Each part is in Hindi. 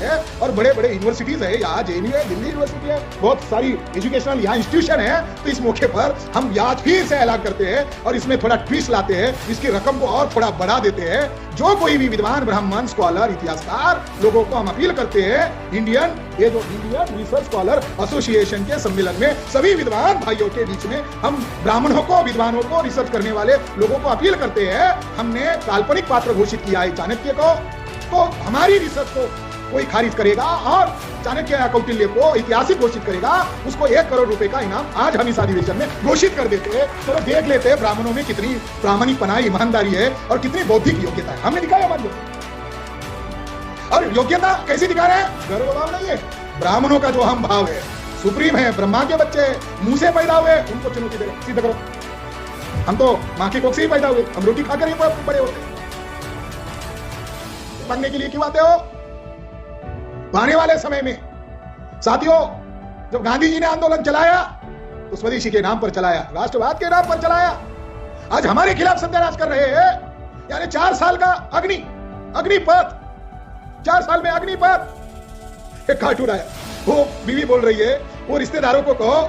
है और बड़े बड़े यूनिवर्सिटीज है, यहाँ जेएनयू है, दिल्ली यूनिवर्सिटी है, बहुत सारी एजुकेशनल यहाँ इंस्टीट्यूशन है। तो इस मौके पर हम आज फिर से ऐलान करते हैं और इसमें थोड़ा ट्विस्ट लाते हैं, इसकी रकम को और थोड़ा बढ़ा देते हैं। जो कोई भी विद्वान, ब्राह्मण, स्कॉलर, इतिहासकार लोगों को हम अपील करते हैं, इंडियन रिसर्च स्कॉलर एसोसिएशन के सम्मेलन में सभी विद्वान भाइयों के बीच में हम ब्राह्मणों को, विद्वानों को, रिसर्च करने वाले लोगों को अपील करते हैं। हमने काल्पनिक पात्र घोषित किया है चाणक्य को, तो हमारी रिसर्च को कोई खारिज करेगा और चाणक्य या कौटिल्य को ऐतिहासिक घोषित करेगा, उसको 1 करोड़ रुपए का इनाम आज हम इस अधिवेशन में घोषित कर देते हैं। चलो देख लेते हैं ब्राह्मणों में कितनी प्रामाणिकपना, ईमानदारी है और कितनी बौद्धिक योग्यता है। हमने दिखाया हमारी और योग्यता कैसी दिखा रहे हैं? गर्व भाव नहीं है, ब्राह्मणों का जो हम भाव है, सुप्रीम है, ब्रह्मा के बच्चे मुंह से पैदा हुए, उनको चुनौती दे, सिद्ध करो। हम तो मां की कोख से ही पैदा हुए, हम रोटी खाकर ही बड़े होते। बनने के लिए क्यों आते हो? आने वाले समय में साथियों, जब गांधी जी ने आंदोलन चलाया तो स्वदेशी के नाम पर चलाया, राष्ट्रवाद के नाम पर चलाया। आज हमारे खिलाफ सत्यानाश कर रहे हैं, यानी 4 साल का अग्निपथ, 4 साल में अग्निपथ एक काट उड़ाया। वो बीवी बोल रही है, वो रिश्तेदारों को कहो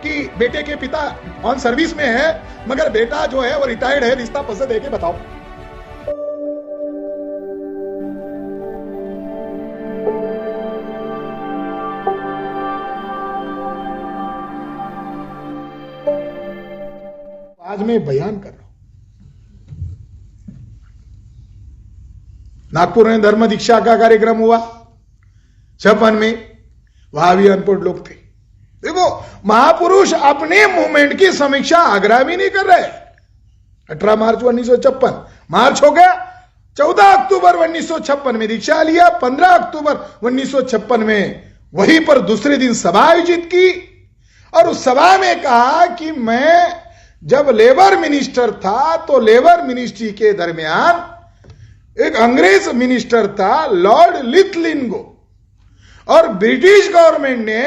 कि बेटे के पिता ऑन सर्विस में है, मगर बेटा जो है वो रिटायर्ड है, रिश्ता पसंद है कि बताओ। आज मैं बयान कर रहा हूं, नागपुर में धर्म दीक्षा का कार्यक्रम हुआ 56 में, वहां भी अनपढ़ लोग थे। देखो, महापुरुष अपने मूवमेंट की समीक्षा आग्रह भी नहीं कर रहे। 18 मार्च 1956 मार्च हो गया, 14 अक्टूबर 1956 में दीक्षा लिया, 15 अक्टूबर 1956 में वहीं पर दूसरे दिन सभा आयोजित की और उस सभा में कहा कि मैं जब लेबर मिनिस्टर था तो लेबर मिनिस्ट्री के दरमियान एक अंग्रेज मिनिस्टर था लॉर्ड लिथलिंगो, और ब्रिटिश गवर्नमेंट ने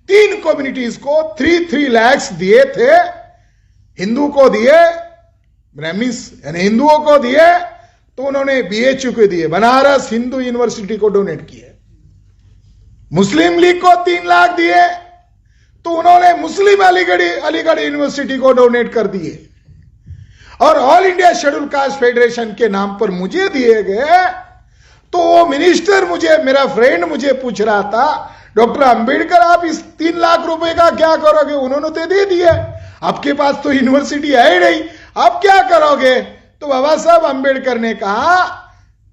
3 कम्युनिटीज को 3 लाख दिए थे। हिंदू को दिए, ब्राह्मण्स यानी हिंदुओं को दिए, तो उन्होंने बीएचयू को दिए, बनारस हिंदू यूनिवर्सिटी को डोनेट किए। मुस्लिम लीग को 3 लाख दिए, तो उन्होंने मुस्लिम अलीगढ़ यूनिवर्सिटी को डोनेट कर दिए। और all India schedule caste federation के नाम पर मुझे दिए गए। तो वो मिनिस्टर मेरा फ्रेंड मुझे पूछ रहा था, डॉक्टर अंबेडकर आप इस 3 लाख रुपए का क्या करोगे? उन्होंने तो दे दिया, आपके पास तो यूनिवर्सिटी है नहीं, आप क्या करोगे? तो बाबा साहब अंबेडकर ने कहा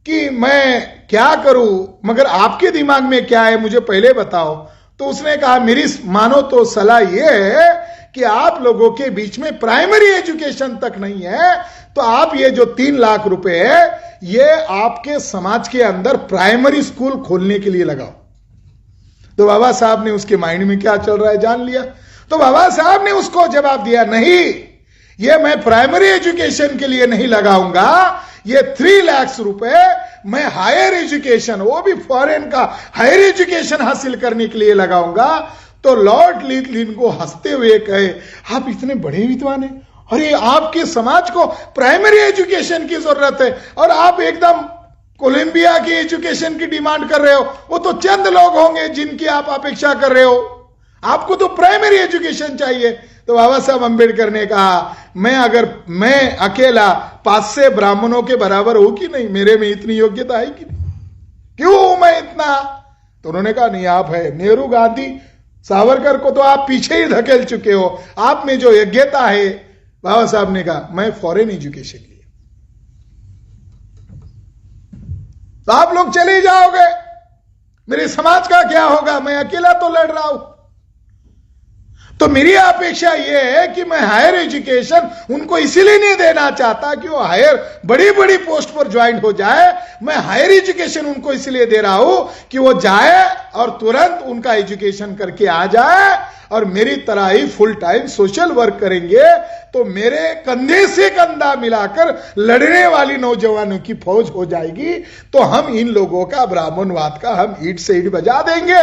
कि मैं क्या करूं, मगर आपके दिमाग में क्या है मुझे पहले बताओ। तो उसने कहा, मेरी मानो तो सलाह यह है कि आप लोगों के बीच में प्राइमरी एजुकेशन तक नहीं है, तो आप ये जो 3 लाख रुपए है ये आपके समाज के अंदर प्राइमरी स्कूल खोलने के लिए लगाओ। तो बाबा साहब ने उसके माइंड में क्या चल रहा है जान लिया। तो बाबा साहब ने उसको जवाब दिया, नहीं, ये मैं प्राइमरी एजुकेशन के लिए नहीं लगाऊंगा, ये 3 लाख रुपए मैं हायर एजुकेशन, वो भी फॉरेन का हायर एजुकेशन हासिल करने के लिए लगाऊंगा। तो लॉर्ड लिथलिन को हंसते हुए कहे, आप इतने बड़े विद्वान हैं, अरे आपके समाज को प्राइमरी एजुकेशन की जरूरत है और आप एकदम कोलंबिया की एजुकेशन की डिमांड कर रहे हो। वो तो चंद लोग होंगे जिनकी आप अपेक्षा कर रहे हो, आपको तो प्राइमरी एजुकेशन चाहिए। तो बाबा साहब अंबेडकर ने कहा, मैं अकेला 500 ब्राह्मणों के बराबर हूं कि नहीं? मेरे में इतनी योग्यता है कि नहीं? क्यों हूं मैं इतना? तो उन्होंने कहा, नहीं, आप है। नेहरू, गांधी, सावरकर को तो आप पीछे ही धकेल चुके हो, आप में जो योग्यता है। बाबा साहब ने कहा, मैं फॉरेन एजुकेशन के लिए। तो आप लोग चले जाओगे, मेरे समाज का क्या होगा? मैं अकेला तो लड़ रहा हूं। तो मेरी अपेक्षा यह है कि मैं हायर एजुकेशन उनको इसीलिए नहीं देना चाहता कि वो हायर बड़ी बड़ी पोस्ट पर ज्वाइन हो जाए। मैं हायर एजुकेशन उनको इसलिए दे रहा हूं कि वो जाए और तुरंत उनका एजुकेशन करके आ जाए और मेरी तरह ही फुल टाइम सोशल वर्क करेंगे। तो मेरे कंधे से कंधा मिलाकर लड़ने वाली नौजवानों की फौज हो जाएगी। तो हम इन लोगों का ब्राह्मणवाद का हम ईंट से ईंट बजा देंगे।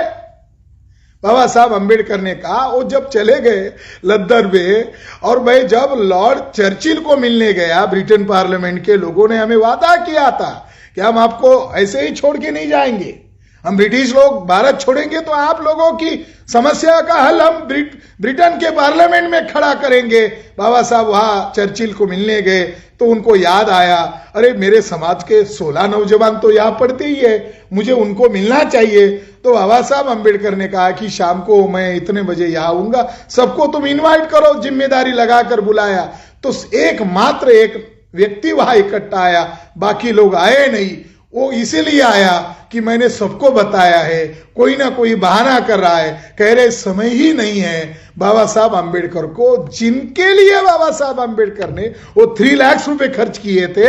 बाबा साहब अंबेडकर ने कहा, वो जब चले गए लंदन में, और मैं जब लॉर्ड चर्चिल को मिलने गया, ब्रिटेन पार्लियामेंट के लोगों ने हमें वादा किया था कि हम आपको ऐसे ही छोड़ के नहीं जाएंगे, हम ब्रिटिश लोग भारत छोड़ेंगे तो आप लोगों की समस्या का हल हम ब्रिटेन के पार्लियामेंट में खड़ा करेंगे। बाबा साहब वहां चर्चिल को मिलने गए तो उनको याद आया, अरे मेरे समाज के 16 नौजवान तो यहां पढ़ते ही है, मुझे उनको मिलना चाहिए। तो बाबा साहब अंबेडकर ने कहा कि शाम को मैं इतने बजे यहां आऊंगा, सबको तुम इनवाइट करो, जिम्मेदारी लगाकर बुलाया। तो एकमात्र एक व्यक्ति वहां इकट्ठा आया, बाकी लोग आए नहीं। वो इसीलिए आया कि मैंने सबको बताया है, कोई ना कोई बहाना कर रहा है, कह रहे समय ही नहीं है बाबा साहब अंबेडकर को, जिनके लिए बाबा साहब अंबेडकर ने वो 3 लाख रुपए खर्च किए थे।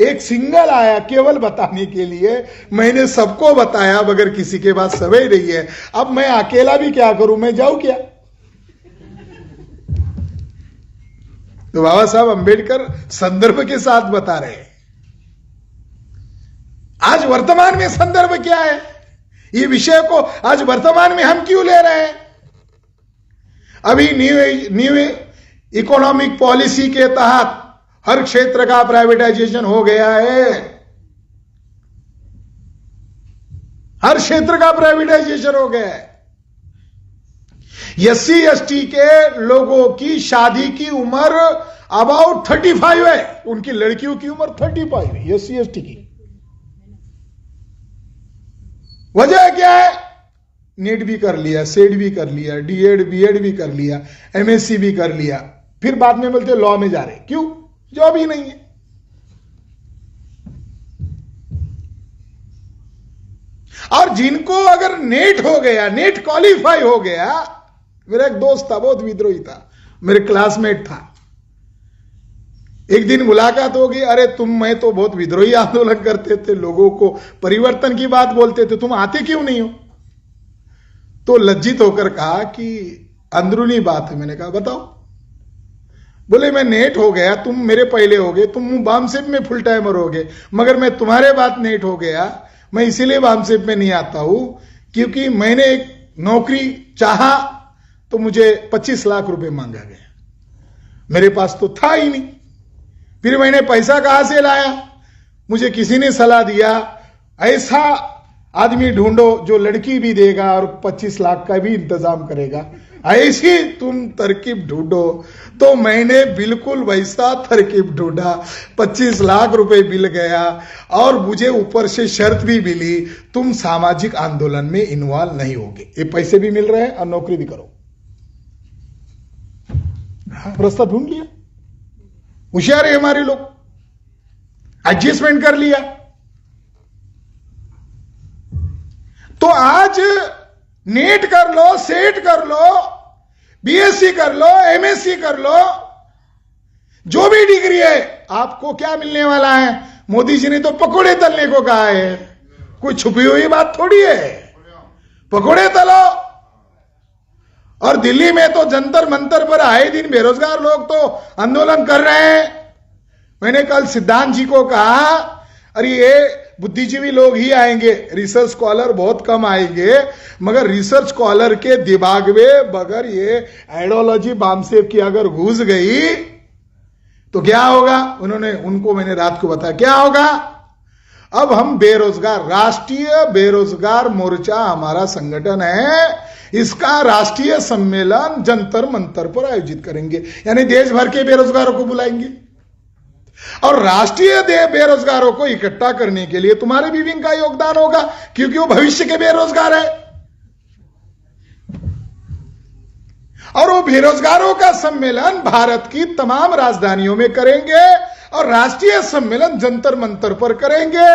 एक सिंगल आया केवल बताने के लिए, मैंने सबको बताया मगर किसी के पास समय नहीं है। अब मैं अकेला भी क्या करूं, मैं जाऊं क्या? तो बाबा साहब अंबेडकर संदर्भ के साथ बता रहे हैं। आज वर्तमान में संदर्भ क्या है, ये विषय को आज वर्तमान में हम क्यों ले रहे हैं? अभी न्यू इकोनॉमिक पॉलिसी के तहत हर क्षेत्र का प्राइवेटाइजेशन हो गया है, हर क्षेत्र का प्राइवेटाइजेशन हो गया है। SC ST के लोगों की शादी की उम्र अबाउट 35 है, उनकी लड़कियों की उम्र 35 है SC ST की। वजह क्या है? नीट भी कर लिया, सेट भी कर लिया, DED BEd भी कर लिया, MSc भी कर लिया, फिर बाद में बोलते लॉ में जा रहे, क्यों? जॉब ही नहीं है। और जिनको अगर नेट हो गया, नेट क्वालिफाई हो गया, मेरा एक दोस्त था, बहुत विद्रोही था, मेरे क्लासमेट था, एक दिन मुलाकात होगी, अरे मैं तो बहुत विद्रोही आंदोलन करते थे, लोगों को परिवर्तन की बात बोलते थे, तुम आते क्यों नहीं हो? तो लज्जित होकर कहा कि अंदरूनी बात है। मैंने कहा बताओ। बोले मैं नेट हो गया, तुम मेरे पहले हो गए, तुम बामसेप में फुल टाइमर हो गए, मगर मैं तुम्हारे बाद नेट हो गया, मैं इसीलिए बामसेप में नहीं आता हूं क्योंकि मैंने एक नौकरी चाहा तो मुझे 25 लाख रुपए मांगा गया, मेरे पास तो था ही नहीं, फिर मैंने पैसा कहां से लाया? मुझे किसी ने सलाह दिया ऐसा आदमी ढूंढो जो लड़की भी देगा और 25 लाख का भी इंतजाम करेगा, ऐसी तुम तरकीब ढूंढो। तो मैंने बिल्कुल वैसा तरकीब ढूंढा, 25 लाख रुपए मिल गया और मुझे ऊपर से शर्त भी मिली, तुम सामाजिक आंदोलन में इन्वॉल्व नहीं होगे, ये पैसे भी मिल रहे हैं और नौकरी भी करो। रास्ता ढूंढ लिया, होशियार है हमारे लोग, एडजस्टमेंट कर लिया। तो आज नेट कर लो, सेट कर लो, BSc कर लो, MSc कर लो, जो भी डिग्री है, आपको क्या मिलने वाला है? मोदी जी ने तो पकोड़े तलने को कहा है, कोई छुपी हुई बात थोड़ी है, पकोड़े तलो। और दिल्ली में तो जंतर मंतर पर आए दिन बेरोजगार लोग तो आंदोलन कर रहे हैं। मैंने कल सिद्धांत जी को कहा, अरे ये बुद्धिजीवी लोग ही आएंगे, रिसर्च स्कॉलर बहुत कम आएंगे, मगर रिसर्च स्कॉलर के दिमाग में बगैर ये आइडियोलॉजी बामसेप की अगर घुस गई तो क्या होगा? उनको मैंने रात को बताया क्या होगा। अब हम बेरोजगार, राष्ट्रीय बेरोजगार मोर्चा हमारा संगठन है, इसका राष्ट्रीय सम्मेलन जंतर मंतर पर आयोजित करेंगे, यानी देश भर के बेरोजगारों को बुलाएंगे और राष्ट्रीय बेरोजगारों को इकट्ठा करने के लिए तुम्हारे भी विंग का योगदान होगा, क्योंकि वो भविष्य के बेरोजगार है। और वो बेरोजगारों का सम्मेलन भारत की तमाम राजधानियों में करेंगे और राष्ट्रीय सम्मेलन जंतर मंतर पर करेंगे।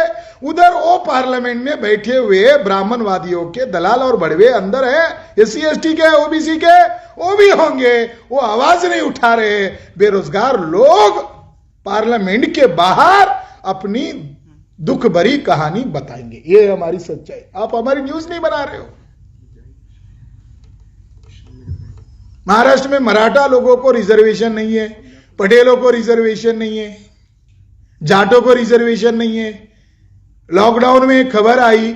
उधर वो पार्लियामेंट में बैठे हुए ब्राह्मणवादियों के दलाल और बड़वे अंदर है, SC ST के, OBC के, वो भी होंगे, वो आवाज नहीं उठा रहे। बेरोजगार लोग पार्लियामेंट के बाहर अपनी दुख भरी कहानी बताएंगे, ये हमारी सच्चाई। आप हमारी न्यूज नहीं बना रहे हो। महाराष्ट्र में मराठा लोगों को रिजर्वेशन नहीं है, पटेलों को रिजर्वेशन नहीं है, जाटों को रिजर्वेशन नहीं है। लॉकडाउन में खबर आई,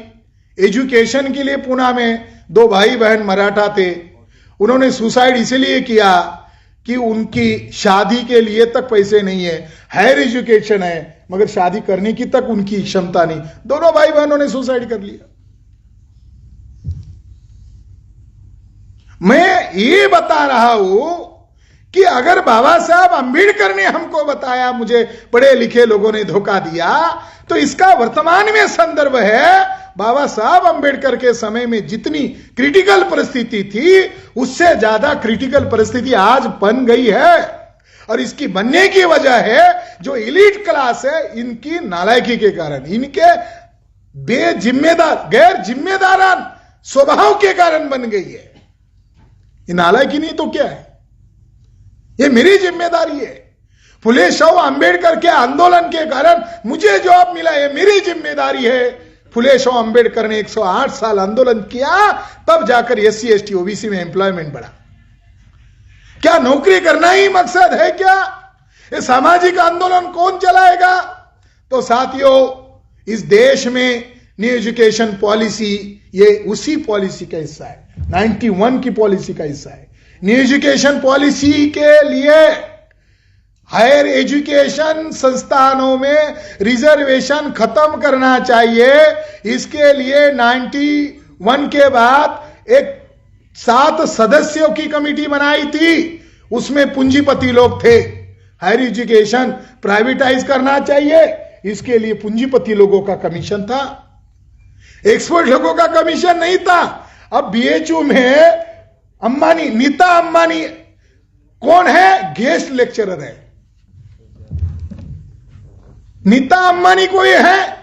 एजुकेशन के लिए पुणे में 2 भाई बहन मराठा थे, उन्होंने सुसाइड इसलिए किया कि उनकी शादी के लिए तक पैसे नहीं है, हायर एजुकेशन है मगर शादी करने की तक उनकी क्षमता नहीं, दोनों भाई बहनों ने सुसाइड कर लिया। मैं ये बता रहा हूं कि अगर बाबा साहब अंबेडकर ने हमको बताया, मुझे पढ़े लिखे लोगों ने धोखा दिया, तो इसका वर्तमान में संदर्भ है बाबा साहब अंबेडकर के समय में जितनी क्रिटिकल परिस्थिति थी उससे ज्यादा क्रिटिकल परिस्थिति आज बन गई है। और इसकी बनने की वजह है जो एलीट क्लास है इनकी नालायकी के कारण, इनके बेजिम्मेदार गैर जिम्मेदारान स्वभाव के कारण बन गई है। ये नालायकी नहीं तो क्या है, ये मेरी जिम्मेदारी है। फुले शाह अंबेडकर के आंदोलन के कारण मुझे जॉब मिला, ये मेरी जिम्मेदारी है। फुले शाह अंबेडकर ने 108 साल आंदोलन किया, तब जाकर SC ST OBC में एम्प्लॉयमेंट बढ़ा। क्या नौकरी करना ही मकसद है क्या? ये सामाजिक आंदोलन कौन चलाएगा? तो साथियों, इस देश में न्यू एजुकेशन पॉलिसी ये उसी पॉलिसी का हिस्सा है, 91 की पॉलिसी का हिस्सा है। न्यू एजुकेशन पॉलिसी के लिए हायर एजुकेशन संस्थानों में रिजर्वेशन खत्म करना चाहिए। इसके लिए 91 के बाद एक 7 सदस्यों की कमेटी बनाई थी, उसमें पूंजीपति लोग थे। हायर एजुकेशन प्राइवेटाइज करना चाहिए, इसके लिए पूंजीपति लोगों का कमीशन था, एक्सपर्ट लोगों का कमीशन नहीं था। अब BHU में अंबानी, नीता अंबानी कौन है? गेस्ट लेक्चरर है। नीता अंबानी कोई है,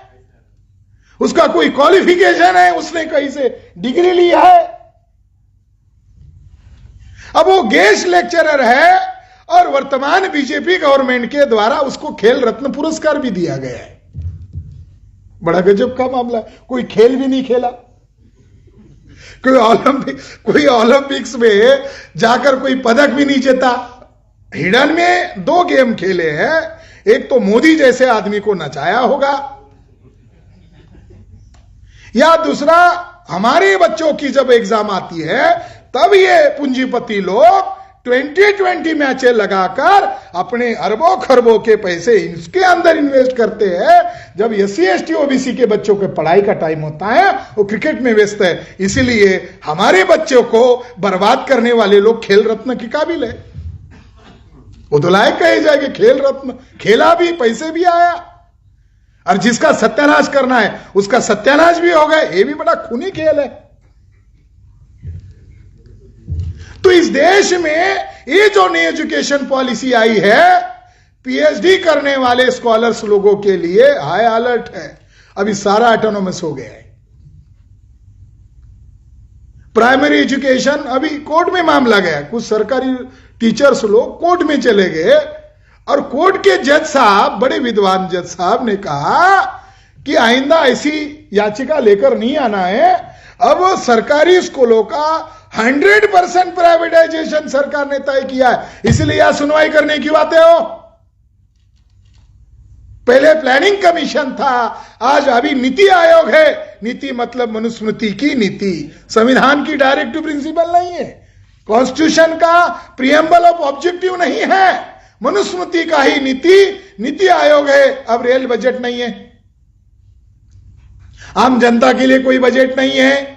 उसका कोई क्वालिफिकेशन है, उसने कहीं से डिग्री लिया है। अब वो गेस्ट लेक्चरर है और वर्तमान बीजेपी गवर्नमेंट के द्वारा उसको खेल रत्न पुरस्कार भी दिया गया है। बड़ा गजब का मामला, कोई खेल भी नहीं खेला, कोई ओलंपिक्स में जाकर कोई पदक भी नहीं जीता। हिडन में 2 गेम खेले हैं, एक तो मोदी जैसे आदमी को नचाया होगा, या दूसरा हमारे बच्चों की जब एग्जाम आती है तब ये पूंजीपति लोग 2020 मैचें लगाकर अपने अरबों खरबों के पैसे इसके अंदर इन्वेस्ट करते हैं। जब SC ST OBC के बच्चों के पढ़ाई का टाइम होता है वो क्रिकेट में व्यस्त है। इसीलिए हमारे बच्चों को बर्बाद करने वाले लोग खेल रत्न के काबिल है। वो तो लायक कहे जाएंगे, खेल रत्न खेला भी, पैसे भी आया, और जिसका सत्यानाश करना है उसका सत्यानाश भी हो गए। ये भी बड़ा खूनी खेल है। तो इस देश में ये जो नई एजुकेशन पॉलिसी आई है, PhD करने वाले स्कॉलर्स लोगों के लिए हाई अलर्ट है। अभी सारा ऑटोनोमस हो गया है। प्राइमरी एजुकेशन अभी कोर्ट में मामला गया, कुछ सरकारी टीचर्स लोग कोर्ट में चले गए और कोर्ट के जज साहब, बड़े विद्वान जज साहब ने कहा कि आइंदा ऐसी याचिका लेकर नहीं आना है। अब सरकारी स्कूलों का 100% प्राइवेटाइजेशन सरकार ने तय किया है, इसलिए यह सुनवाई करने की बातें हो। पहले प्लानिंग कमीशन था, आज अभी नीति आयोग है। नीति मतलब मनुस्मृति की नीति, संविधान की डायरेक्टिव प्रिंसिपल नहीं है, कॉन्स्टिट्यूशन का प्रियम्बल ऑफ ऑब्जेक्टिव नहीं है, मनुस्मृति का ही नीति आयोग है। अब रेल बजट नहीं है, आम जनता के लिए कोई बजट नहीं है।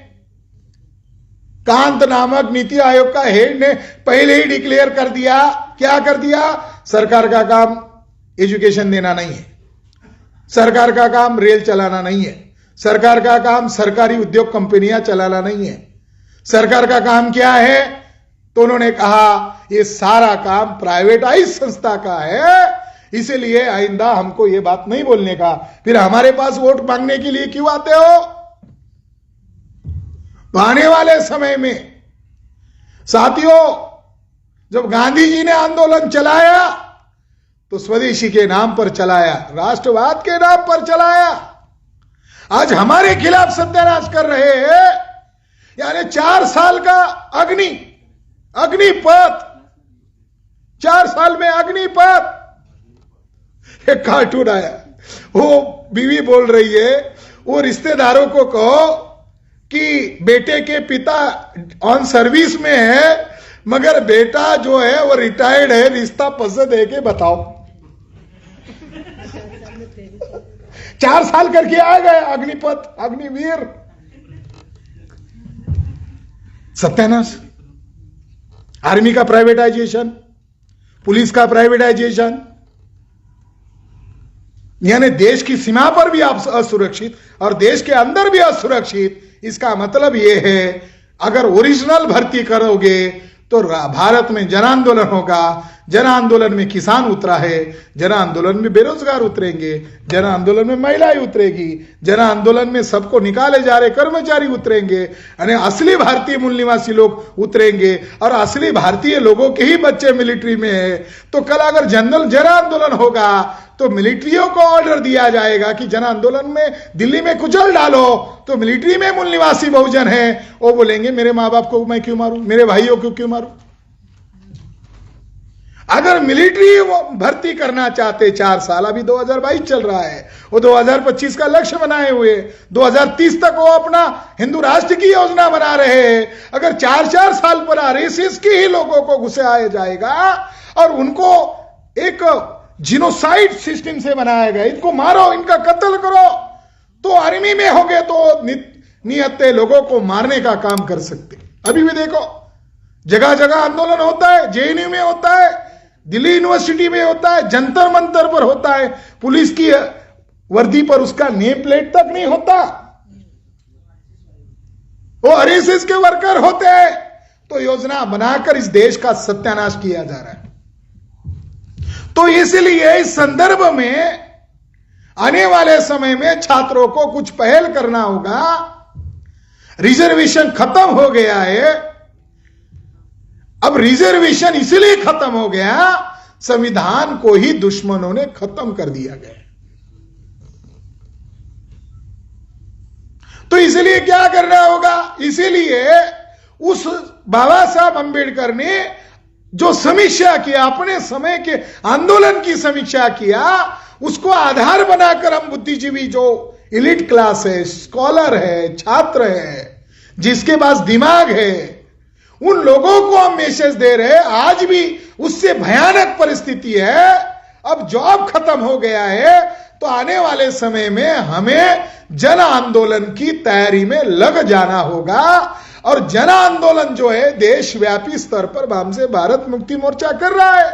कांत नामक नीति आयोग का हेड ने पहले ही डिक्लेयर कर दिया, क्या कर दिया? सरकार का काम एजुकेशन देना नहीं है, सरकार का काम रेल चलाना नहीं है, सरकार का काम सरकारी उद्योग कंपनियां चलाना नहीं है। सरकार का काम क्या है? तो उन्होंने कहा ये सारा काम प्राइवेटाइज संस्था का है, इसलिए आइंदा हमको ये बात नहीं बोलने का। फिर हमारे पास वोट मांगने के लिए क्यों आते हो? तो आने वाले समय में साथियों, जब गांधी जी ने आंदोलन चलाया तो स्वदेशी के नाम पर चलाया, राष्ट्रवाद के नाम पर चलाया। आज हमारे खिलाफ सत्यानाश कर रहे हैं, यानी 4 साल का अग्निपथ, 4 साल में अग्निपथ। एक कार्टून आया, वो बीवी बोल रही है, वो रिश्तेदारों को कहो कि बेटे के पिता ऑन सर्विस में है मगर बेटा जो है वो रिटायर्ड है, रिश्ता पसंद है कि बताओ। 4 साल करके आ गए अग्निपथ, अग्निवीर। सत्यानाश। आर्मी का प्राइवेटाइजेशन, पुलिस का प्राइवेटाइजेशन, यानी देश की सीमा पर भी आप असुरक्षित और देश के अंदर भी असुरक्षित। इसका मतलब यह है अगर ओरिजिनल भर्ती करोगे तो भारत में जन आंदोलन होगा। जन आंदोलन में किसान उतरा है, जन आंदोलन में बेरोजगार उतरेंगे, जन आंदोलन में महिलाएं उतरेगी, जन आंदोलन में सबको निकाले जा रहे कर्मचारी उतरेंगे, यानी असली भारतीय मूल निवासी लोग उतरेंगे और असली भारतीय लोगों के ही बच्चे मिलिट्री में है। तो कल अगर जन आंदोलन होगा तो मिलिट्रियों को ऑर्डर दिया जाएगा कि जन आंदोलन में दिल्ली में कुचल डालो, तो मिलिट्री में मूल निवासी बहुजन है, वो बोलेंगे मेरे मां बाप को मैं क्यों मारूं, मेरे भाइयों को क्यों मारूं। अगर मिलिट्री वो भर्ती करना चाहते 4 साल, अभी 2022 चल रहा है, वो 2025 का लक्ष्य बनाए हुए, 2030 तक वो अपना हिंदू राष्ट्र की योजना बना रहे हैं। अगर 4-4 साल पर आरएसएस के ही लोगों को घुसाया जाएगा और उनको एक जिनोसाइड सिस्टम से बनाया गया, इनको मारो, इनका कत्ल करो, तो आर्मी में हो गए तो नियते लोगों को मारने का काम कर सकते। अभी भी देखो जगह जगह आंदोलन होता है, जेएनयू में होता है, दिल्ली यूनिवर्सिटी में होता है, जंतर मंतर पर होता है, पुलिस की वर्दी पर उसका नेम प्लेट तक नहीं होता, वो आरएसएस के वर्कर होते हैं। तो योजना बनाकर इस देश का सत्यानाश किया जा रहा है। तो इसलिए इस संदर्भ में आने वाले समय में छात्रों को कुछ पहल करना होगा। रिजर्वेशन खत्म हो गया है। अब रिजर्वेशन इसलिए खत्म हो गया, संविधान को ही दुश्मनों ने खत्म कर दिया गया। तो इसलिए क्या करना होगा, इसीलिए उस बाबा साहब अंबेडकर ने जो समीक्षा किया, अपने समय के आंदोलन की समीक्षा किया, उसको आधार बनाकर हम बुद्धिजीवी जो एलिट क्लास है, स्कॉलर है, छात्र है, जिसके पास दिमाग है, उन लोगों को हम मैसेज दे रहे हैं। आज भी उससे भयानक परिस्थिति है। अब जॉब खत्म हो गया है, तो आने वाले समय में हमें जन आंदोलन की तैयारी में लग जाना होगा। और जन आंदोलन जो है देशव्यापी स्तर पर हमसे भारत मुक्ति मोर्चा कर रहा है।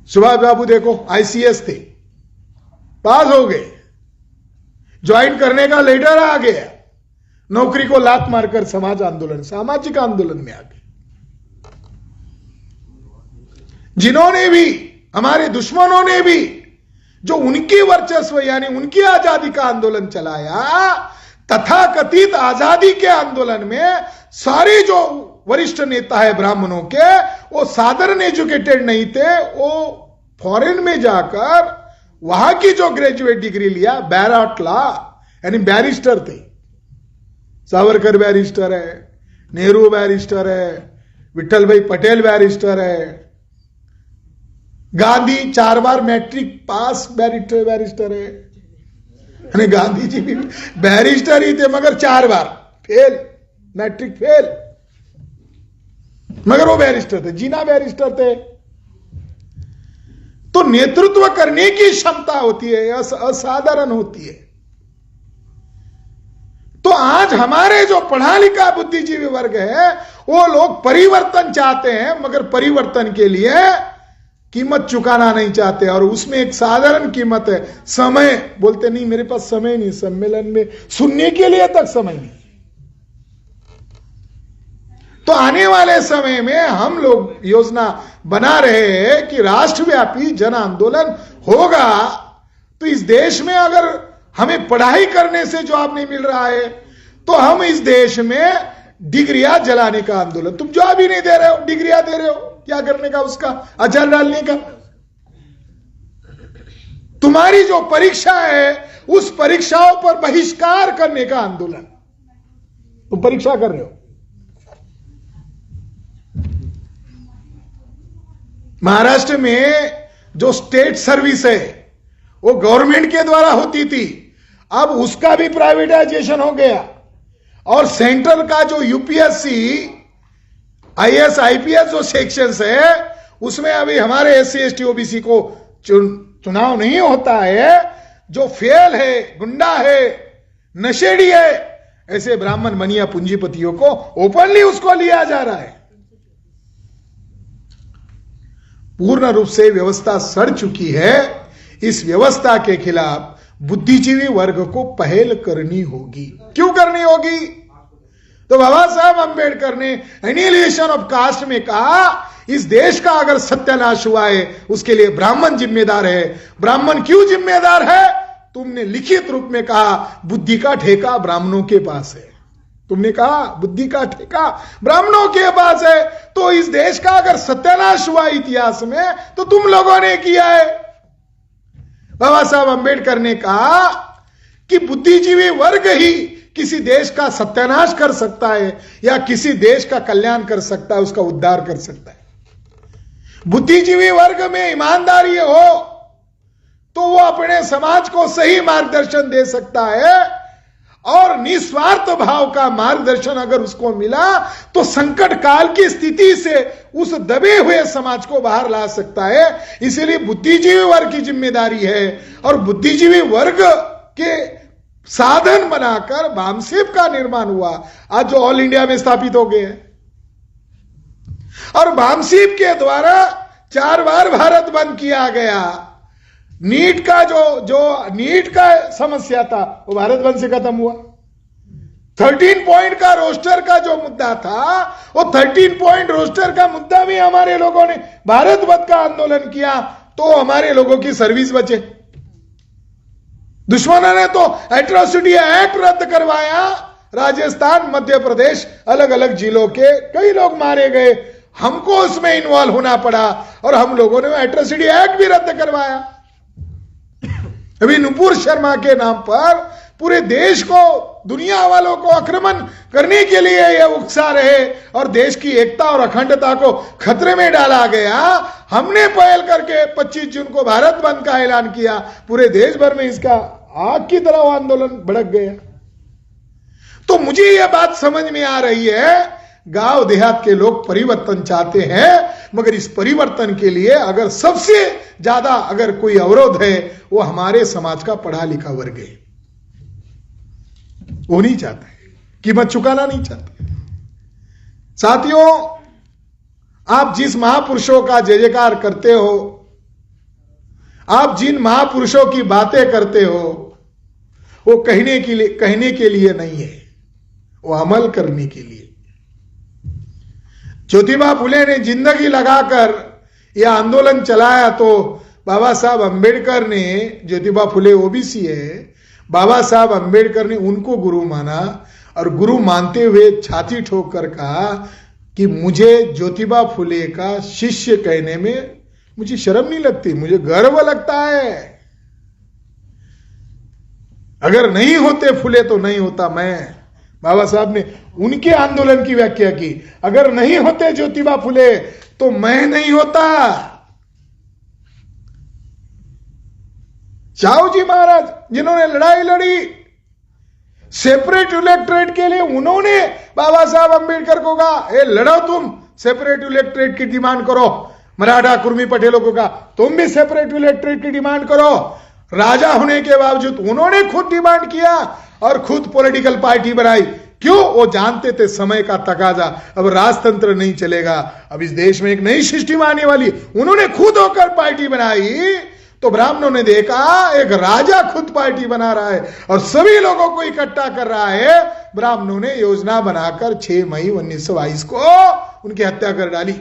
सुभाष बाबू देखो आईसीएस थे, पास हो गए, ज्वाइन करने का लेटर आ गया, नौकरी को लात मारकर समाज आंदोलन, सामाजिक आंदोलन में आ गए। जिन्होंने भी, हमारे दुश्मनों ने भी जो उनकी वर्चस्व यानी उनकी आजादी का आंदोलन चलाया, तथाकथित आजादी के आंदोलन में सारे जो वरिष्ठ नेता है ब्राह्मणों के, वो साधारण एजुकेटेड नहीं थे, वो फॉरेन में जाकर वहां की जो ग्रेजुएट डिग्री लिया, बैराट लॉ यानी बैरिस्टर थे। सावरकर बैरिस्टर है, नेहरू बैरिस्टर है, विठल भाई पटेल बैरिस्टर है, गांधी 4 बार मैट्रिक पास बैरिस्टर है, यानी गांधी जी भी बैरिस्टर ही थे मगर 4 बार फेल, मैट्रिक फेल, मगर वो बैरिस्टर थे, जीना बैरिस्टर थे। तो नेतृत्व करने की क्षमता होती है, असाधारण होती है। तो आज हमारे जो पढ़ा लिखा बुद्धिजीवी वर्ग है, वो लोग परिवर्तन चाहते हैं, मगर परिवर्तन के लिए कीमत चुकाना नहीं चाहते। और उसमें एक साधारण कीमत है समय। बोलते नहीं मेरे पास समय नहीं, सम्मेलन में सुनने के लिए तक समय नहीं। तो आने वाले समय में हम लोग योजना बना रहे हैं कि राष्ट्रव्यापी जन आंदोलन होगा। तो इस देश में अगर हमें पढ़ाई करने से जॉब नहीं मिल रहा है, तो हम इस देश में डिग्रियां जलाने का आंदोलन, तुम जॉब ही नहीं दे रहे हो, डिग्रियां दे रहे हो, क्या करने का, उसका अचार डालने का। तुम्हारी जो परीक्षा है उस परीक्षाओं पर बहिष्कार करने का आंदोलन, तुम परीक्षा कर रहे हो। महाराष्ट्र में जो स्टेट सर्विस है वो गवर्नमेंट के द्वारा होती थी, अब उसका भी प्राइवेटाइजेशन हो गया। और सेंट्रल का जो यूपीएससी आईएएस आईपीएस जो सेक्शंस है, उसमें अभी हमारे एससी एसटी ओबीसी को चुनाव नहीं होता है। जो फेल है, गुंडा है, नशेड़ी है, ऐसे ब्राह्मण बनिया पूंजीपतियों को ओपनली उसको लिया जा रहा है। पूर्ण रूप से व्यवस्था सड़ चुकी है। इस व्यवस्था के खिलाफ बुद्धिजीवी वर्ग को पहल करनी होगी। क्यों करनी होगी? तो बाबा साहब अंबेडकर ने एनिहिलेशन ऑफ कास्ट में कहा, इस देश का अगर सत्यानाश हुआ है उसके लिए ब्राह्मण जिम्मेदार है। ब्राह्मण क्यों जिम्मेदार है? तुमने लिखित रूप में कहा बुद्धि का ठेका ब्राह्मणों के पास है। तुमने कहा बुद्धि का ठेका ब्राह्मणों के पास है। तो इस देश का अगर सत्यानाश हुआ इतिहास में तो तुम लोगों ने किया है। बाबा साहब अंबेडकर ने कहा कि बुद्धिजीवी वर्ग ही किसी देश का सत्यानाश कर सकता है या किसी देश का कल्याण कर सकता है, उसका उद्धार कर सकता है। बुद्धिजीवी वर्ग में ईमानदारी हो तो वो अपने समाज को सही मार्गदर्शन दे सकता है, और निस्वार्थ भाव का मार्गदर्शन अगर उसको मिला तो संकट काल की स्थिति से उस दबे हुए समाज को बाहर ला सकता है। इसीलिए बुद्धिजीवी वर्ग की जिम्मेदारी है, और बुद्धिजीवी वर्ग के साधन बनाकर भामसेब का निर्माण हुआ, आज जो ऑल इंडिया में स्थापित हो गए हैं। और भामसेब के द्वारा 4 बार भारत बंद किया गया। नीट का जो नीट का समस्या था वो भारत बंद से खत्म हुआ। 13 पॉइंट का रोस्टर का जो मुद्दा था वो 13 पॉइंट रोस्टर का मुद्दा भी हमारे लोगों ने भारत बंद का आंदोलन किया तो हमारे लोगों की सर्विस बचे। दुश्मनों ने तो एट्रोसिटी एक्ट रद्द करवाया। राजस्थान, मध्य प्रदेश, अलग अलग जिलों के कई लोग मारे गए, हमको उसमें इन्वॉल्व होना पड़ा और हम लोगों ने एट्रोसिटी एक्ट भी रद्द करवाया। अभी नुपुर शर्मा के नाम पर पूरे देश को, दुनिया वालों को आक्रमण करने के लिए यह उकसा रहे और देश की एकता और अखंडता को खतरे में डाला गया। हमने पहल करके 25 जून को भारत बंद का ऐलान किया। पूरे देश भर में इसका आग की तरह आंदोलन भड़क गया। तो मुझे यह बात समझ में आ रही है, गांव देहात के लोग परिवर्तन चाहते हैं, मगर इस परिवर्तन के लिए अगर सबसे ज्यादा अगर कोई अवरोध है वो हमारे समाज का पढ़ा लिखा वर्ग है। वो नहीं चाहता है, कीमत चुकाना नहीं चाहता। साथियों, आप जिस महापुरुषों का जय जयकार करते हो, आप जिन महापुरुषों की बातें करते हो, वो कहने के लिए नहीं है, वो अमल करने के लिए। ज्योतिबा फुले ने जिंदगी लगाकर यह आंदोलन चलाया तो बाबा साहब अंबेडकर ने, ज्योतिबा फुले ओबीसी है, बाबा साहब अंबेडकर ने उनको गुरु माना और गुरु मानते हुए छाती ठोक कर कहा कि मुझे ज्योतिबा फुले का शिष्य कहने में मुझे शर्म नहीं लगती, मुझे गर्व लगता है। अगर नहीं होते फुले तो नहीं होता मैं। बाबा साहब ने उनके आंदोलन की व्याख्या की, अगर नहीं होते ज्योतिबा फुले तो मैं नहीं होता। शाहू जी महाराज जिन्होंने लड़ाई लड़ी सेपरेट इलेक्टोरेट के लिए, उन्होंने बाबा साहब अंबेडकर को कहा, ए लड़ो तुम, सेपरेट इलेक्टोरेट की डिमांड करो। मराठा कुर्मी पटेलों को कहा तुम भी सेपरेट इलेक्टोरेट की डिमांड करो। राजा होने के बावजूद उन्होंने खुद डिमांड किया और खुद पॉलिटिकल पार्टी बनाई। क्यों? वो जानते थे समय का तकाजा, अब राजतंत्र नहीं चलेगा, अब इस देश में एक नई सिस्टम आने वाली। उन्होंने खुद होकर पार्टी बनाई तो ब्राह्मणों ने देखा एक राजा खुद पार्टी बना रहा है और सभी लोगों को इकट्ठा कर रहा है। ब्राह्मणों ने योजना बनाकर 6 मई 1922 को उनकी हत्या कर डाली।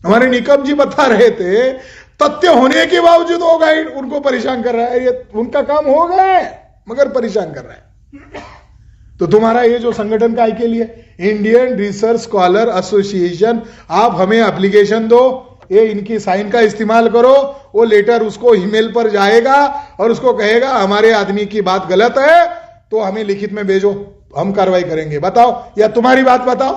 हमारे निकम जी बता रहे थे, तथ्य होने के बावजूद वो गाइड उनको परेशान कर रहा है। ये उनका काम हो गया है मगर परेशान कर रहा है। तो तुम्हारा ये जो संगठन का के लिए इंडियन रिसर्च स्कॉलर एसोसिएशन, आप हमें एप्लीकेशन दो, ये इनकी साइन का इस्तेमाल करो, वो लेटर उसको ईमेल पर जाएगा और उसको कहेगा हमारे आदमी की बात गलत है तो हमें लिखित में भेजो, हम कार्रवाई करेंगे। बताओ, या तुम्हारी बात बताओ।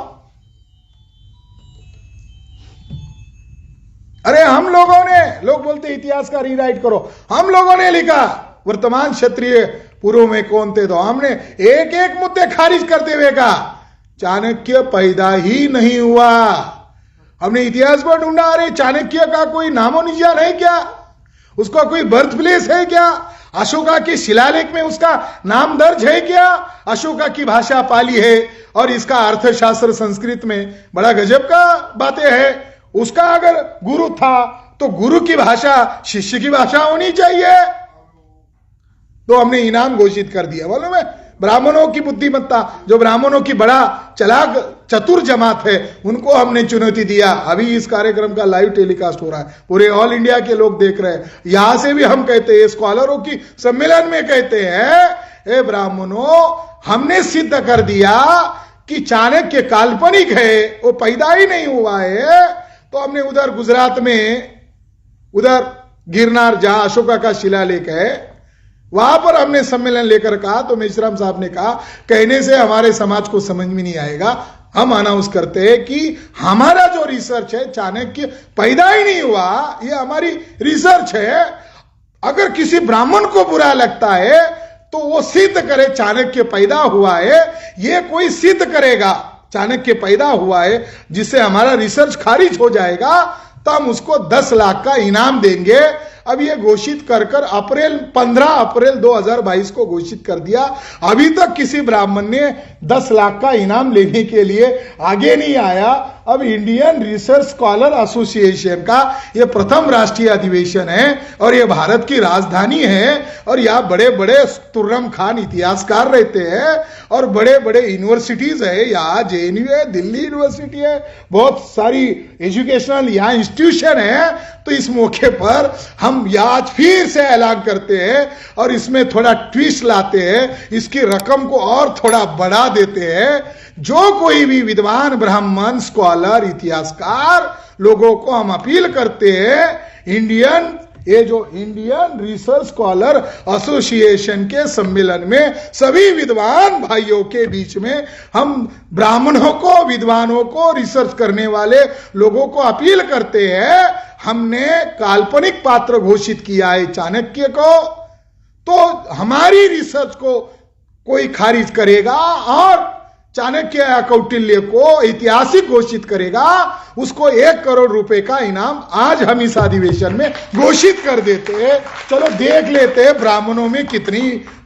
अरे हम लोगों ने, लोग बोलते इतिहास का रीराइट करो, हम लोगों ने लिखा वर्तमान क्षत्रिय पूर्व में कौन थे, तो हमने एक एक मुद्दे खारिज करते हुए कहा चाणक्य पैदा ही नहीं हुआ। हमने इतिहास पर ढूंढा, अरे चाणक्य का कोई नामो निशान है क्या? उसका कोई बर्थ प्लेस है क्या? अशोका के शिलालेख में उसका नाम दर्ज है क्या? अशोका की भाषा पाली है और इसका अर्थशास्त्र संस्कृत में बड़ा गजब का बातें है। उसका अगर गुरु था तो गुरु की भाषा शिष्य की भाषा होनी चाहिए। तो हमने इनाम घोषित कर दिया। मालूम है, ब्राह्मणों की बुद्धिमत्ता, जो ब्राह्मणों की बड़ा चालाक चतुर जमात है, उनको हमने चुनौती दिया। अभी इस कार्यक्रम का लाइव टेलीकास्ट हो रहा है, पूरे ऑल इंडिया के लोग देख रहे हैं। यहां से भी हम कहते हैं, स्कॉलरों की सम्मेलन में कहते हैं, ए ब्राह्मणों, हमने सिद्ध कर दिया कि चाणक्य काल्पनिक है, वो पैदा ही नहीं हुआ है। तो हमने उधर गुजरात में, उधर गिरनार जहां अशोका का शिलालेख है, वहां पर हमने सम्मेलन लेकर कहा। तो मेश्राम साहब ने कहा, कहने से हमारे समाज को समझ में नहीं आएगा, हम अनाउंस करते हैं कि हमारा जो रिसर्च है, चाणक्य पैदा ही नहीं हुआ, ये हमारी रिसर्च है। अगर किसी ब्राह्मण को बुरा लगता है तो वो सिद्ध करे चाणक्य पैदा हुआ है। ये कोई सिद्ध करेगा चाणक्य पैदा हुआ है, जिससे हमारा रिसर्च खारिज हो जाएगा, तो हम उसको 10 लाख का इनाम देंगे। अब ये घोषित कर 15 अप्रैल 2022 को घोषित कर दिया। अभी तक किसी ब्राह्मण ने 10 लाख का इनाम लेने के लिए आगे नहीं आया। अब इंडियन रिसर्च स्कॉलर एसोसिएशन का ये प्रथम राष्ट्रीय अधिवेशन है और ये भारत की राजधानी है और यहाँ बड़े बड़े तुर्रम खान इतिहासकार रहते हैं और बड़े बड़े यूनिवर्सिटीज है। यहाँ JNU है, दिल्ली यूनिवर्सिटी है, बहुत सारी एजुकेशनल यहाँ इंस्टीट्यूशन है। तो इस मौके पर हम आज फिर से ऐलान करते हैं और इसमें थोड़ा ट्विस्ट लाते हैं, इसकी रकम को और थोड़ा बढ़ा देते हैं। जो कोई भी विद्वान ब्राह्मण स्कॉलर इतिहासकार लोगों को हम अपील करते हैं, इंडियन रिसर्च स्कॉलर एसोसिएशन के सम्मेलन में सभी विद्वान भाइयों के बीच में हम ब्राह्मणों को, विद्वानों को, रिसर्च करने वाले लोगों को अपील करते हैं। हमने काल्पनिक पात्र घोषित किया है चाणक्य को, तो हमारी रिसर्च को कोई खारिज करेगा और चाणक्य या कौटिल्य को ऐतिहासिक घोषित करेगा, उसको 1 करोड़ रुपए का इनाम आज हम इस अधिवेशन में घोषित कर देते हैं। चलो देख लेते हैं ब्राह्मणों में कितनी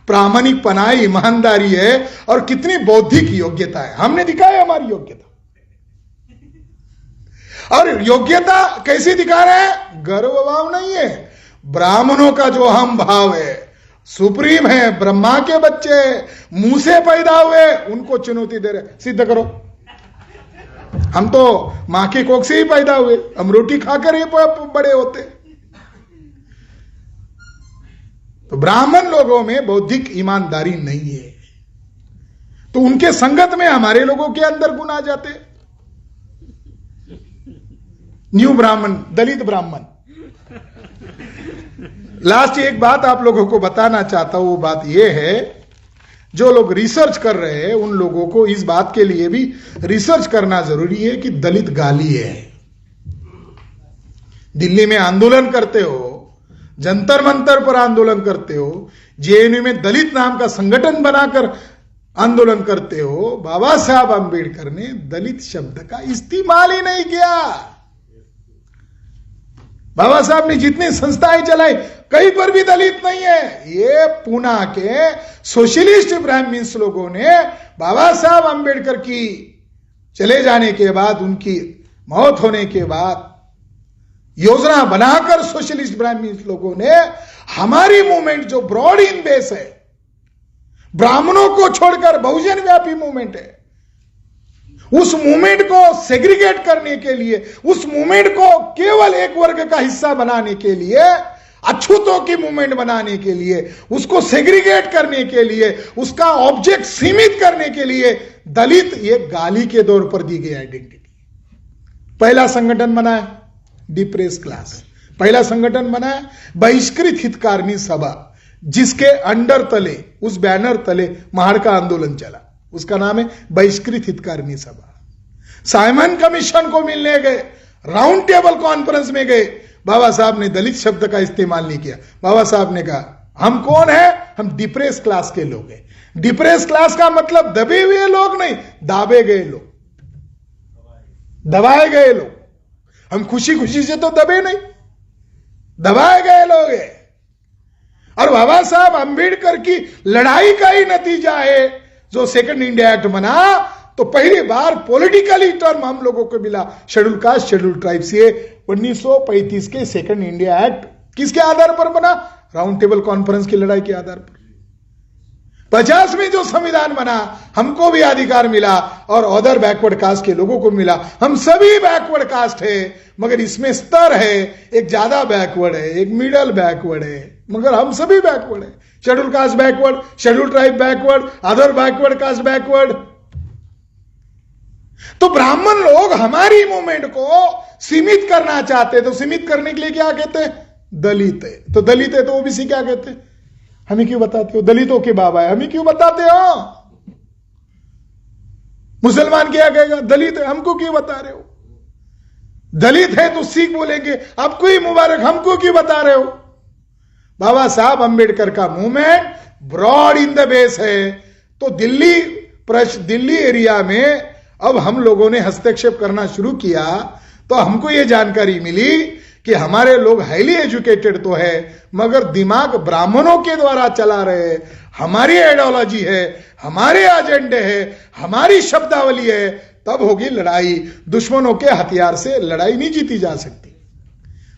प्रामाणिकपना, ईमानदारी है और कितनी बौद्धिक योग्यता है। हमने दिखाया हमारी योग्यता, और योग्यता कैसी दिखा रहे हैं? गर्व भाव नहीं है, ब्राह्मणों का जो हम भाव है, सुप्रीम है, ब्रह्मा के बच्चे मुंह से पैदा हुए, उनको चुनौती दे रहे, सिद्ध करो। हम तो मां के कोख से ही पैदा हुए, हम रोटी खाकर ही बड़े होते। तो ब्राह्मण लोगों में बौद्धिक ईमानदारी नहीं है, तो उनके संगत में हमारे लोगों के अंदर गुण आ जाते। न्यू ब्राह्मण, दलित ब्राह्मण। लास्ट एक बात आप लोगों को बताना चाहता हूं, वो बात यह है, जो लोग रिसर्च कर रहे हैं उन लोगों को इस बात के लिए भी रिसर्च करना जरूरी है कि दलित गाली है। दिल्ली में आंदोलन करते हो, जंतर मंतर पर आंदोलन करते हो, JNU में दलित नाम का संगठन बनाकर आंदोलन करते हो। बाबा साहब अंबेडकर ने दलित शब्द का इस्तेमाल ही नहीं किया। बाबा साहब ने जितनी संस्थाएं चलाई, कहीं पर भी दलित नहीं है। ये पूना के सोशलिस्ट ब्राह्मण्स लोगों ने बाबा साहब अंबेडकर की चले जाने के बाद, उनकी मौत होने के बाद योजना बनाकर सोशलिस्ट ब्राह्मण्स लोगों ने हमारी मूवमेंट जो ब्रॉड इन बेस है, ब्राह्मणों को छोड़कर बहुजन व्यापी मूवमेंट है, उस मूवमेंट को सेग्रीगेट करने के लिए, उस मूवमेंट को केवल एक वर्ग का हिस्सा बनाने के लिए, अछूतों की मूवमेंट बनाने के लिए, उसको सेग्रीगेट करने के लिए, उसका ऑब्जेक्ट सीमित करने के लिए दलित ये गाली के तौर पर दी गई आइडेंटिटी। पहला संगठन बनाया डिप्रेस क्लास, पहला संगठन बनाया बहिष्कृत हितकारिणी सभा, जिसके अंडर तले, उस बैनर तले महाड़ का आंदोलन चला, उसका नाम है बहिष्कृत हितकारिणी सभा। साइमन कमीशन को मिलने गए, राउंड टेबल कॉन्फ्रेंस में गए, बाबा साहब ने दलित शब्द का इस्तेमाल नहीं किया। बाबा साहब ने कहा हम कौन है? हम डिप्रेस क्लास के लोग हैं। डिप्रेस क्लास का मतलब दबे हुए लोग नहीं, दाबे गए लोग, दबाए गए लोग। हम खुशी खुशी से तो दबे नहीं, दबाए गए लोग हैं। और बाबा साहब अंबेडकर की लड़ाई का ही नतीजा है जो सेकंड इंडिया एक्ट बना। तो पहली बार पॉलिटिकली टर्म हम लोगों को मिला शेड्यूल कास्ट शेड्यूल ट्राइब्स। ये 1935 के सेकंड इंडिया एक्ट किसके आधार पर बना? राउंड टेबल कॉन्फ्रेंस की लड़ाई के आधार पर। 50 में जो संविधान बना हमको भी अधिकार मिला और अदर बैकवर्ड कास्ट के लोगों को मिला। हम सभी बैकवर्ड कास्ट है, मगर इसमें स्तर है, एक ज्यादा बैकवर्ड है, एक मिडल बैकवर्ड है, मगर हम सभी बैकवर्ड है। Schedule caste backward, schedule tribe backward, other backward caste backward. तो ब्राह्मण लोग हमारी मूवमेंट को सीमित करना चाहते, तो सीमित करने के लिए क्या कहते हैं? दलित है। तो दलित है तो ओबीसी क्या कहते हैं? हमें क्यों बताते हो? दलितों के बाबा है, हमें क्यों बताते हो? मुसलमान क्या कहेगा? दलित है, हमको क्यों बता रहे हो? दलित है तो सिख बोलेंगे आपको ही मुबारक, हमको क्यों बता रहे हो? बाबा साहब अंबेडकर का movement broad in the base है। तो दिल्ली एरिया में अब हम लोगों ने हस्तक्षेप करना शुरू किया तो हमको यह जानकारी मिली कि हमारे लोग हाईली एजुकेटेड तो है, मगर दिमाग ब्राह्मणों के द्वारा चला रहे हैं। हमारी आइडियोलॉजी है, हमारे एजेंडे है, हमारी शब्दावली है, तब होगी लड़ाई। दुश्मनों के हथियार से लड़ाई नहीं जीती जा सकती।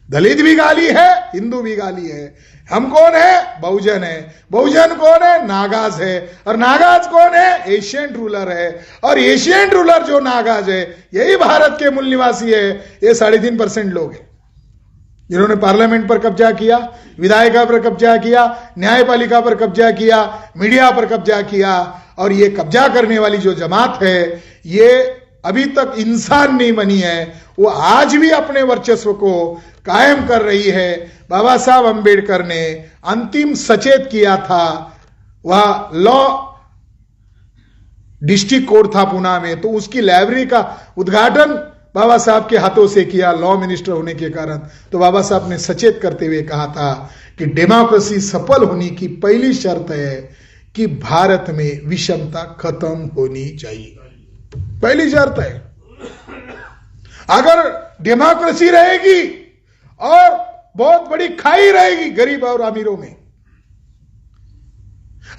दलित भी गाली है, हिंदू भी गाली है। हम कौन है? बहुजन है। बहुजन कौन है? नागाज है। और नागाज कौन है? एशियन रूलर है। और एशियन रूलर जो नागाज है यही भारत के मूल निवासी है। ये 3.5% लोग हैं जिन्होंने पार्लियामेंट पर कब्जा किया, विधायिका पर कब्जा किया, न्यायपालिका पर कब्जा किया, मीडिया पर कब्जा किया। और ये कब्जा करने वाली जो जमात है ये अभी तक इंसान नहीं बनी है, वो आज भी अपने वर्चस्व को कायम कर रही है। बाबा साहब अंबेडकर ने अंतिम सचेत किया था, वह लॉ डिस्ट्रिक्ट कोर्ट था पुणे में, तो उसकी लाइब्रेरी का उद्घाटन बाबा साहब के हाथों से किया, लॉ मिनिस्टर होने के कारण। तो बाबा साहब ने सचेत करते हुए कहा था कि डेमोक्रेसी सफल होने की पहली शर्त है कि भारत में विषमता खत्म होनी चाहिए। पहली शर्त है। अगर डेमोक्रेसी रहेगी और बहुत बड़ी खाई रहेगी गरीब और अमीरों में।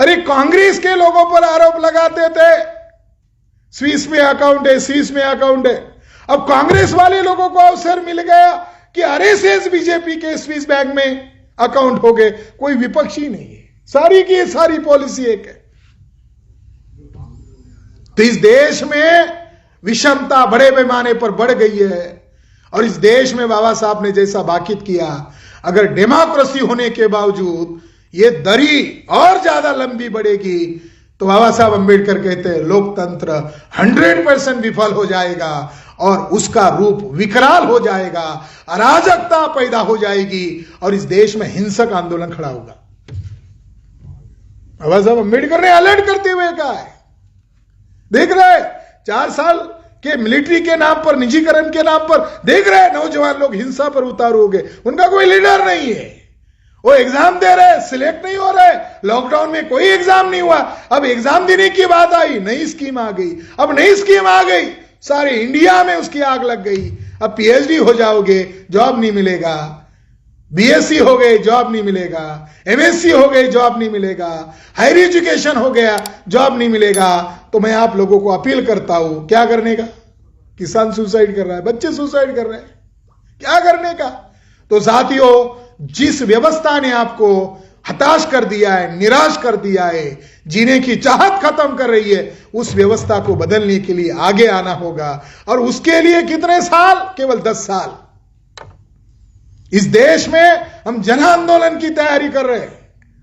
अरे कांग्रेस के लोगों पर आरोप लगाते थे स्विस में अकाउंट है, स्विस में अकाउंट है। अब कांग्रेस वाले लोगों को अवसर मिल गया कि आरएसएस बीजेपी के स्विस बैंक में अकाउंट हो गए। कोई विपक्षी नहीं है, सारी की सारी पॉलिसी एक है। तो इस देश में विषमता बड़े पैमाने पर बढ़ गई है। और इस देश में बाबा साहब ने जैसा बाकित किया, अगर डेमोक्रेसी होने के बावजूद ये दरी और ज्यादा लंबी बढ़ेगी तो बाबा साहब अंबेडकर कहते हैं लोकतंत्र 100% विफल हो जाएगा और उसका रूप विकराल हो जाएगा, अराजकता पैदा हो जाएगी और इस देश में हिंसक आंदोलन खड़ा होगा। बाबा साहब अंबेडकर ने अलर्ट करते हुए कहा है। देख रहे 4 साल के मिलिट्री के नाम पर, निजीकरण के नाम पर देख रहे नौजवान लोग हिंसा पर उतारू हो गए। उनका कोई लीडर नहीं है, वो एग्जाम दे रहे, सिलेक्ट नहीं हो रहे। लॉकडाउन में कोई एग्जाम नहीं हुआ, अब एग्जाम देने की बात आई, नई स्कीम आ गई। अब नई स्कीम आ गई, सारे इंडिया में उसकी आग लग गई। अब पीएचडी हो जाओगे जॉब नहीं मिलेगा, बीएससी हो गए जॉब नहीं मिलेगा, एमएससी हो गए जॉब नहीं मिलेगा, हायर एजुकेशन हो गया जॉब नहीं मिलेगा। तो मैं आप लोगों को अपील करता हूं, क्या करने का? किसान सुसाइड कर रहा है, बच्चे सुसाइड कर रहे हैं, क्या करने का? तो साथियों, जिस व्यवस्था ने आपको हताश कर दिया है, निराश कर दिया है, जीने की चाहत खत्म कर रही है, उस व्यवस्था को बदलने के लिए आगे आना होगा। और उसके लिए कितने साल? केवल 10 साल। इस देश में हम जन आंदोलन की तैयारी कर रहे हैं।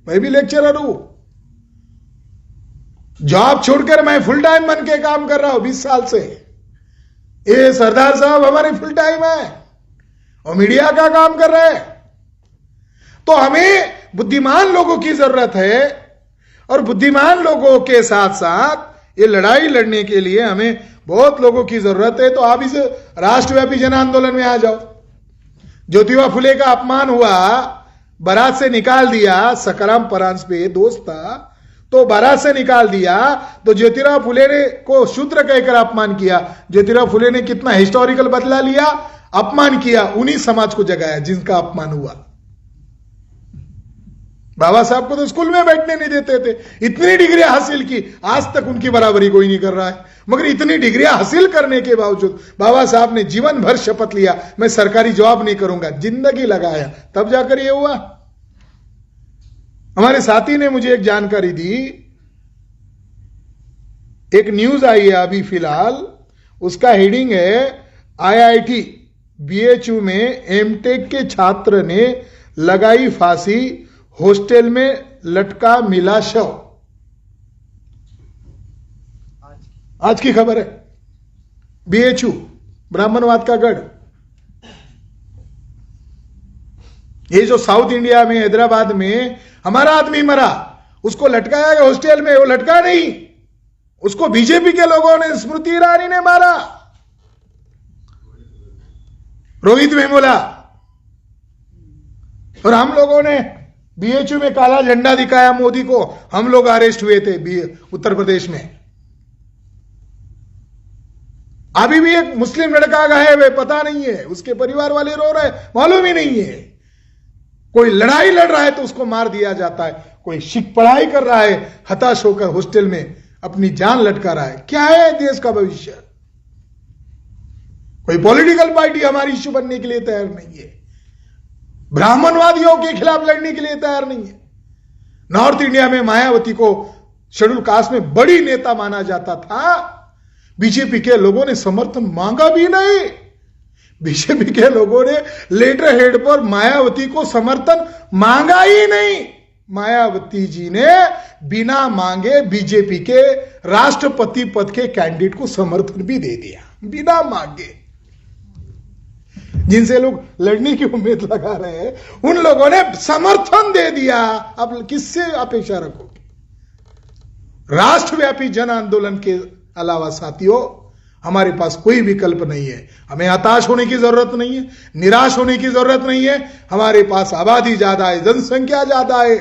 मैं भी लेक्चरर हूं, जॉब छोड़कर मैं फुल टाइम बन के काम कर रहा हूं 20 साल से। ये सरदार साहब हमारे फुल टाइम है और मीडिया का काम कर रहे हैं। तो हमें बुद्धिमान लोगों की जरूरत है और बुद्धिमान लोगों के साथ साथ ये लड़ाई लड़ने के लिए हमें बहुत लोगों की जरूरत है। तो आप इस राष्ट्रव्यापी जन आंदोलन में आ जाओ। ज्योतिबा फुले का अपमान हुआ, बारात से निकाल दिया, सकाराम परांज पे दोस्त था तो बारात से निकाल दिया। तो ज्योतिराव फुले ने को शूद्र कहकर अपमान किया। ज्योतिराव फुले ने कितना हिस्टोरिकल बदला लिया, अपमान किया, उन्हीं समाज को जगाया जिनका अपमान हुआ। बाबा साहब को तो स्कूल में बैठने नहीं देते थे, इतनी डिग्रियां हासिल की, आज तक उनकी बराबरी कोई नहीं कर रहा है। मगर इतनी डिग्रियां हासिल करने के बावजूद बाबा साहब ने जीवन भर शपथ लिया, मैं सरकारी जॉब नहीं करूंगा, जिंदगी लगाया, तब जाकर यह हुआ। हमारे साथी ने मुझे एक जानकारी दी, एक न्यूज आई है अभी फिलहाल, उसका हेडिंग है IIT BHU में एमटेक के छात्र ने लगाई फांसी, हॉस्टल में लटका मिला शव। आज की खबर है। BHU ब्राह्मणवाद का गढ़, ये जो साउथ इंडिया में हैदराबाद में हमारा आदमी मरा, उसको लटकाया गया हॉस्टल में, वो लटका नहीं, उसको बीजेपी के लोगों ने, स्मृति ईरानी ने मारा, रोहित वेमुला, और हम लोगों ने BHU में काला झंडा दिखाया मोदी को, हम लोग अरेस्ट हुए थे उत्तर प्रदेश में। अभी भी एक मुस्लिम लड़का गायब है, पता नहीं है, उसके परिवार वाले रो रहे, मालूम ही नहीं है। कोई लड़ाई लड़ रहा है तो उसको मार दिया जाता है, कोई शिख पढ़ाई कर रहा है, हताश होकर हॉस्टल में अपनी जान लटका रहा है। क्या है देश का भविष्य? कोई पॉलिटिकल पार्टी हमारी इश्यू बनने के लिए तैयार नहीं है, ब्राह्मणवादियों के खिलाफ लड़ने के लिए तैयार नहीं है। नॉर्थ इंडिया में मायावती को शेड्यूल कास्ट में बड़ी नेता माना जाता था, बीजेपी के लोगों ने समर्थन मांगा भी नहीं। बीजेपी के लोगों ने लेटर हेड पर मायावती को समर्थन मांगा ही नहीं। मायावती जी ने बिना मांगे बीजेपी के राष्ट्रपति पद के कैंडिडेट को समर्थन भी दे दिया, बिना मांगे। जिनसे लोग लड़ने की उम्मीद लगा रहे हैं, उन लोगों ने समर्थन दे दिया। अब किससे अपेक्षा रखोगे? राष्ट्रव्यापी जन आंदोलन के अलावा साथियों हमारे पास कोई विकल्प नहीं है। हमें हताश होने की जरूरत नहीं है, निराश होने की जरूरत नहीं है। हमारे पास आबादी ज्यादा है, जनसंख्या ज्यादा है,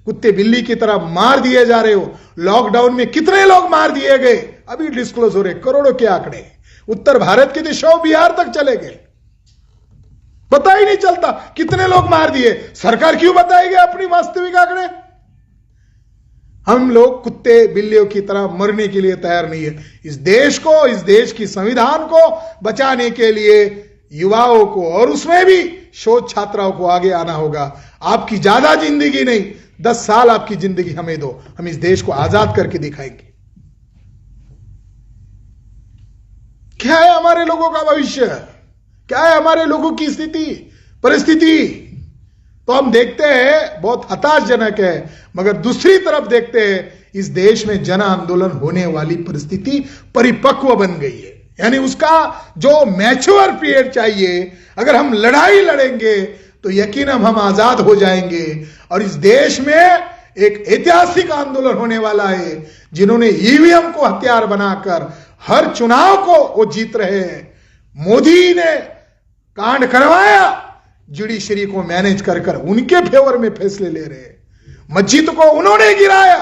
कुत्ते बिल्ली की तरह मार दिए जा रहे हो। लॉकडाउन में कितने लोग मार दिए गए अभी डिस्क्लोज हो रहे, करोड़ों के आंकड़े। उत्तर भारत के देशों बिहार तक चले गए, पता ही नहीं चलता कितने लोग मार दिए। सरकार क्यों बताएगी अपनी वास्तविक आंकड़े? हम लोग कुत्ते बिल्लियों की तरह मरने के लिए तैयार नहीं है। इस देश को, इस देश की संविधान को बचाने के लिए युवाओं को और उसमें भी शोध छात्राओं को आगे आना होगा। आपकी ज्यादा जिंदगी नहीं, 10 साल आपकी जिंदगी हमें दो, हम इस देश को आजाद करके दिखाएंगे। क्या है हमारे लोगों का भविष्य? क्या है हमारे लोगों की स्थिति, परिस्थिति? तो हम देखते हैं बहुत हताशजनक है, मगर दूसरी तरफ देखते हैं इस देश में जन आंदोलन होने वाली परिस्थिति परिपक्व बन गई है। यानी उसका जो मैच्योर पीरियड चाहिए, अगर हम लड़ाई लड़ेंगे तो यकीनन हम आजाद हो जाएंगे। और इस देश में एक ऐतिहासिक आंदोलन होने वाला है। जिन्होंने ईवीएम को हथियार बनाकर हर चुनाव को वो जीत रहे हैं। मोदी ने कांड करवाया, जुडिशरी को मैनेज कर उनके फेवर में फैसले ले रहे हैं। मस्जिद को उन्होंने गिराया,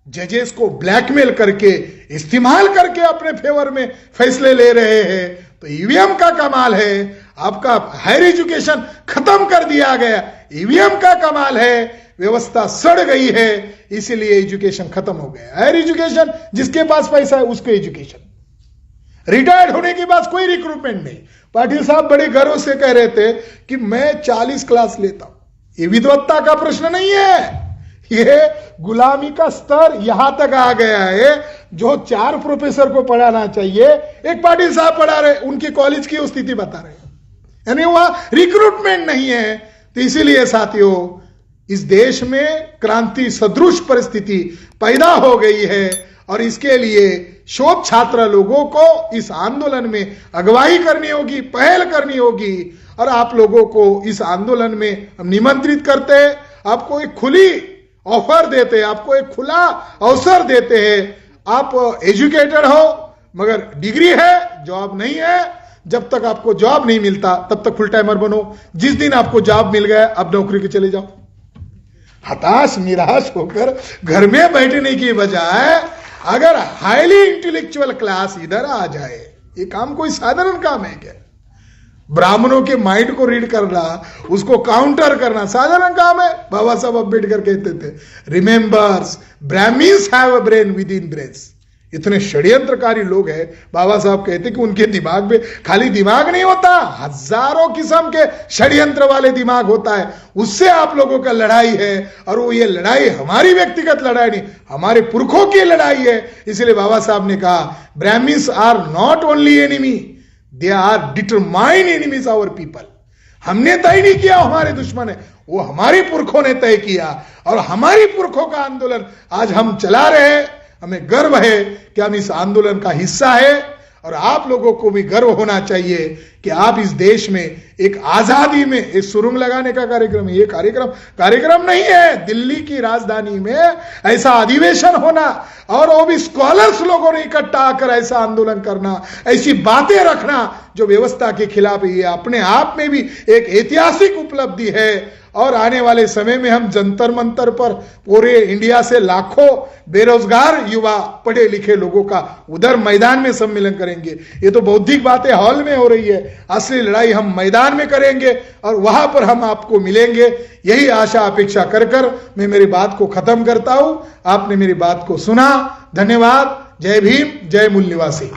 जजेस को ब्लैकमेल करके, इस्तेमाल करके अपने फेवर में फैसले ले रहे हैं। तो ईवीएम का कमाल है। आपका हायर एजुकेशन खत्म कर दिया गया, ईवीएम का कमाल है। व्यवस्था सड़ गई है, इसीलिए एजुकेशन खत्म हो गया। हायर एजुकेशन जिसके पास पैसा है उसको एजुकेशन। रिटायर्ड होने के बाद कोई रिक्रूटमेंट नहीं। पाटिल साहब बड़े गर्व से कह रहे थे कि मैं 40 क्लास लेता हूं। ये विद्वत्ता का प्रश्न नहीं है, ये गुलामी का स्तर यहां तक आ गया है। जो 4 प्रोफेसर को पढ़ाना चाहिए, एक पाटिल साहब पढ़ा रहे, उनकी कॉलेज की स्थिति बता रहे, यानी वहां रिक्रूटमेंट नहीं है। तो इसीलिए साथियों इस देश में क्रांति सदृश परिस्थिति पैदा हो गई है और इसके लिए शोध छात्र लोगों को इस आंदोलन में अगुवाई करनी होगी, पहल करनी होगी। और आप लोगों को इस आंदोलन में हम निमंत्रित करते हैं, आपको एक खुली ऑफर देते हैं, आपको एक खुला अवसर देते हैं। आप एजुकेटेड हो मगर डिग्री है, जॉब नहीं है। जब तक आपको जॉब नहीं मिलता तब तक फुल टाइमर बनो। जिस दिन आपको जॉब मिल गया अब नौकरी के चले जाओ। हताश निराश होकर घर में बैठने की बजाय अगर हाईली इंटेलेक्चुअल क्लास इधर आ जाए, ये काम कोई साधारण काम है क्या? ब्राह्मणों के माइंड को रीड करना, उसको काउंटर करना साधारण काम है। बाबा साहब अम्बेडकर कहते थे, remembers Brahmins have a brain with in brains. इतने षड्यंत्रकारी लोग हैं, बाबा साहब कहते कि उनके दिमाग में खाली दिमाग नहीं होता, हजारों किस्म के षड्यंत्र वाले दिमाग होता है। उससे आप लोगों का लड़ाई है, और वो ये लड़ाई हमारी व्यक्तिगत लड़ाई नहीं, हमारे पुरखों की लड़ाई है। इसलिए बाबा साहब ने कहा, Brahmins are not only enemy, they are determined enemies our people. हमने तय नहीं किया हमारे दुश्मन है, वो हमारे पुरखों ने तय किया, और हमारी पुरखों का आंदोलन आज हम चला रहे हैं। हमें गर्व है कि हम इस आंदोलन का हिस्सा है, और आप लोगों को भी गर्व होना चाहिए कि आप इस देश में एक आजादी में एक सुरंग लगाने का कार्यक्रम है। ये कार्यक्रम नहीं है, दिल्ली की राजधानी में ऐसा अधिवेशन होना, और वो भी स्कॉलर्स लोगों ने इकट्ठा आकर ऐसा आंदोलन करना, ऐसी बातें रखना जो व्यवस्था के खिलाफ है, ये अपने आप में भी एक ऐतिहासिक उपलब्धि है। और आने वाले समय में हम जंतर मंतर पर पूरे इंडिया से लाखों बेरोजगार युवा पढ़े लिखे लोगों का उधर मैदान में सम्मेलन करेंगे। ये तो बौद्धिक बातें हॉल में हो रही है, असली लड़ाई हम मैदान में करेंगे, और वहां पर हम आपको मिलेंगे। यही आशा अपेक्षा कर मैं मेरी बात को खत्म करता हूं। आपने मेरी बात को सुना, धन्यवाद। जय भीम, जय मूल निवासी।